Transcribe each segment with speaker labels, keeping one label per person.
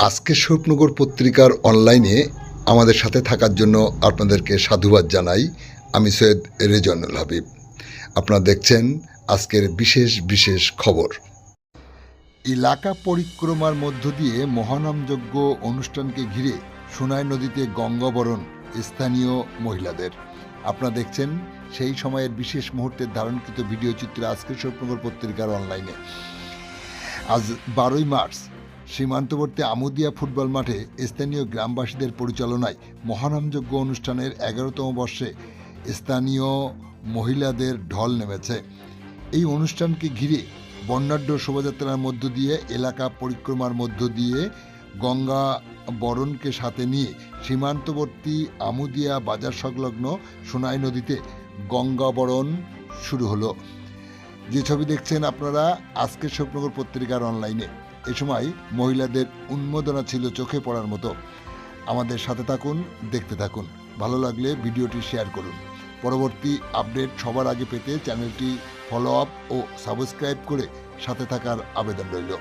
Speaker 1: আজকে স্বপ্নগর পত্রিকার অনলাইনে আমাদের সাথে থাকার জন্য আপনাদেরকে সাধুবাদ জানাই। আমি সৈয়দ রেজওয়ানুল হাবিব। আপনারা দেখছেন আজকের বিশেষ বিশেষ খবর। এলাকা পরিক্রমার মধ্য দিয়ে মহানামযজ্ঞ অনুষ্ঠানকে ঘিরে সোনাই নদীতে গঙ্গাবরণ স্থানীয় মহিলাদের। আপনারা দেখছেন সেই সময়ের বিশেষ মুহূর্তের ধারণকৃত ভিডিও চিত্র আজকের স্বপ্নগর পত্রিকার অনলাইনে। আজ 12ই মার্চ সীমান্তবর্তী আমুদিয়া ফুটবল মাঠে স্থানীয় গ্রামবাসীদের পরিচালনায় মহানামযজ্ঞ অনুষ্ঠানের 11তম বর্ষে স্থানীয় মহিলাদের ঢল নেমেছে। এই অনুষ্ঠানকে ঘিরে বর্ণাঢ্য শোভাযাত্রার মধ্য দিয়ে এলাকা পরিক্রমার মধ্য দিয়ে গঙ্গা বরণকে সাথে নিয়ে সীমান্তবর্তী আমুদিয়া বাজার সংলগ্ন সোনাই নদীতে গঙ্গাবরণ শুরু হলো। যে ছবি দেখছেন আপনারা আজকের স্বপ্নগর পত্রিকার অনলাইনে। এ সময় মহিলাদের উন্মাদনা ছিল চোখে পড়ার মতো। আমাদের সাথে থাকুন, দেখতে থাকুন। ভালো লাগলে ভিডিওটি শেয়ার করুন। পরবর্তী আপডেট সবার আগে পেতে চ্যানেলটি ফলো আপ ও সাবস্ক্রাইব করে সাথে থাকার আবেদন রইল।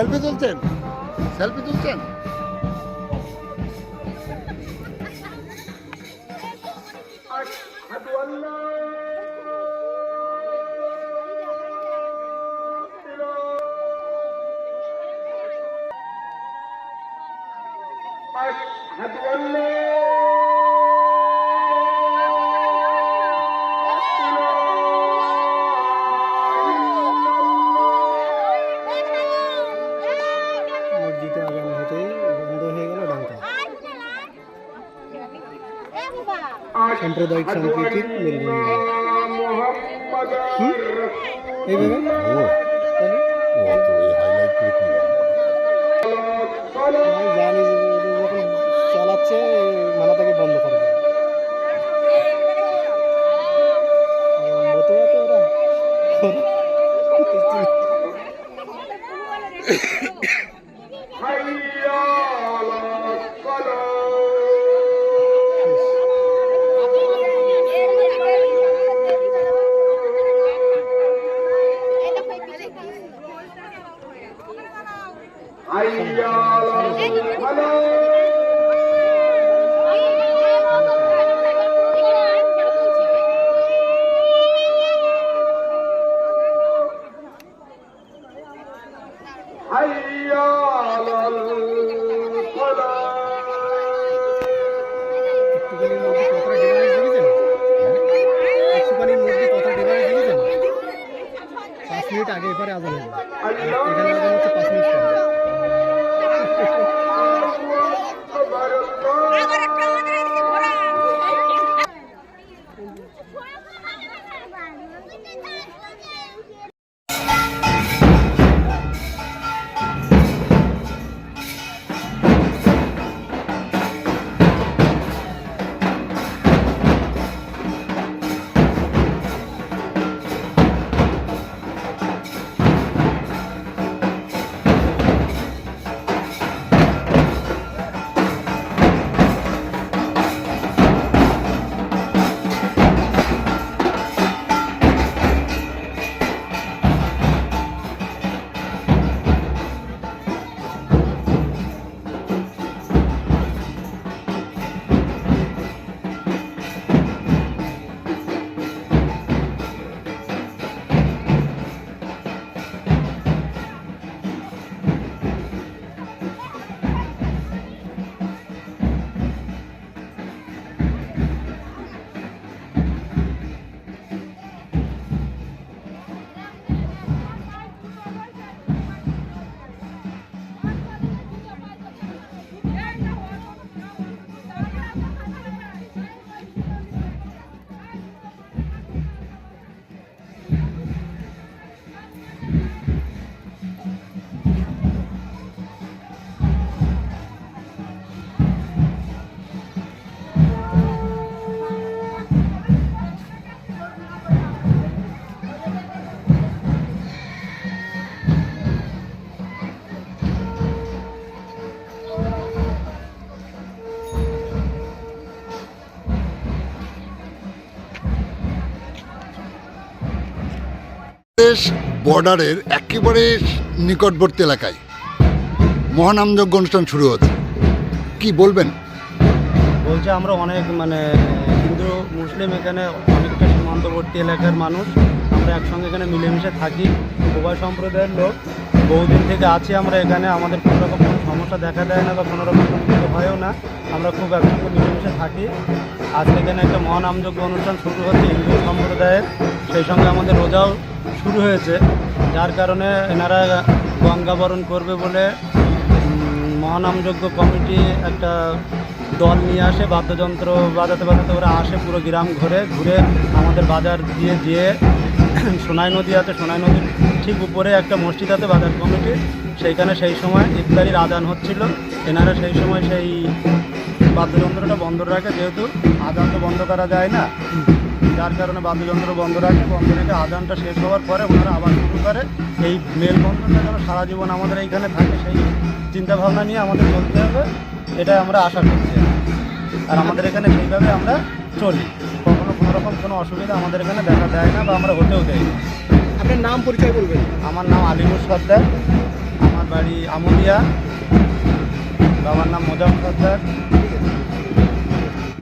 Speaker 1: সেলফি তুলছেন? সেলফি তুলছেন?
Speaker 2: মসজিদে আজান হতেই বন্ধ হয়ে গেল ডাঙ্কা। সাম্প্রদায়িক সম্প্রীতির মেলবন্ধন। এইভাবে আমি জানি যে ওদের যখন চালাচ্ছে মালাটাকে বন্ধ করে দেয়। মতোয়া তো ওরা একটুখানির মধ্যে কতটা ডিভাইস দেখেছেন? একটুখানির মধ্যে কত ডিভাইস দেখেছেন? 5 মিনিট আগে এবারে আজান হলো। এখানে আজান হচ্ছে 5 মিনিট পরে।
Speaker 1: বাংলাদেশ বর্ডারের একেবারে নিকটবর্তী এলাকায় মহানামযজ্ঞ অনুষ্ঠান শুরু হচ্ছে, কি বলবেন?
Speaker 2: বলছে আমরা অনেক হিন্দু মুসলিম এখানে অনেকটা সীমান্তবর্তী এলাকার মানুষ, আমরা একসঙ্গে এখানে মিলেমিশে থাকি। উভয় সম্প্রদায়ের লোক বহুদিন থেকে আছি আমরা এখানে, আমাদের কোনো রকম কোনো সমস্যা দেখা দেয় না বা কোনো রকম কোনো কিছু হয়ও না, আমরা খুব একসঙ্গে মিলেমিশে থাকি। আজকে এখানে একটা মহানামযজ্ঞ অনুষ্ঠান শুরু হচ্ছে হিন্দু সম্প্রদায়ের, সেই সঙ্গে আমাদের রোজাও শুরু হয়েছে, যার কারণে এনারা গঙ্গাবরণ করবে বলে মহানামযজ্ঞ কমিটি একটা দল নিয়ে আসে, বাদ্যযন্ত্র বাজাতে বাজাতে ওরা আসে, পুরো গ্রাম ঘুরে আমাদের বাজার দিয়ে যেয়ে সোনাই নদী আছে, সোনাই নদীর ঠিক উপরে একটা মসজিদ আছে বাজার কমিটি, সেইখানে সেই সময় ইফতারির আজান হচ্ছিল। এনারা সেই সময় সেই বাদ্যযন্ত্রটা বন্ধ রাখে, যেহেতু আজান তো বন্ধ করা যায় না, যার কারণে বাদ্যযন্ত্র বন্ধ রাখে। বন্ধ রেখে আজানটা শেষ হওয়ার পরে ওনারা আবার শুরু করে। এই মেলবন্ধনটা যেন সারা জীবন আমাদের এইখানে থাকে, সেই চিন্তাভাবনা নিয়ে আমাদের চলতে হবে, এটাই আমরা আশা করছি। আর আমাদের এখানে সেইভাবে আমরা চলি, কখনো কোনো রকম কোনো অসুবিধা আমাদের এখানে দেখা দেয় না বা আমরা হতেও দেই না।
Speaker 3: আপনার নাম পরিচয় বলবেন?
Speaker 2: আমার নাম আলিমুর সর্দার, আমার বাড়ি আমুলিয়া, বাবার নাম মোজাম সর্দার।
Speaker 3: ঠিক আছে।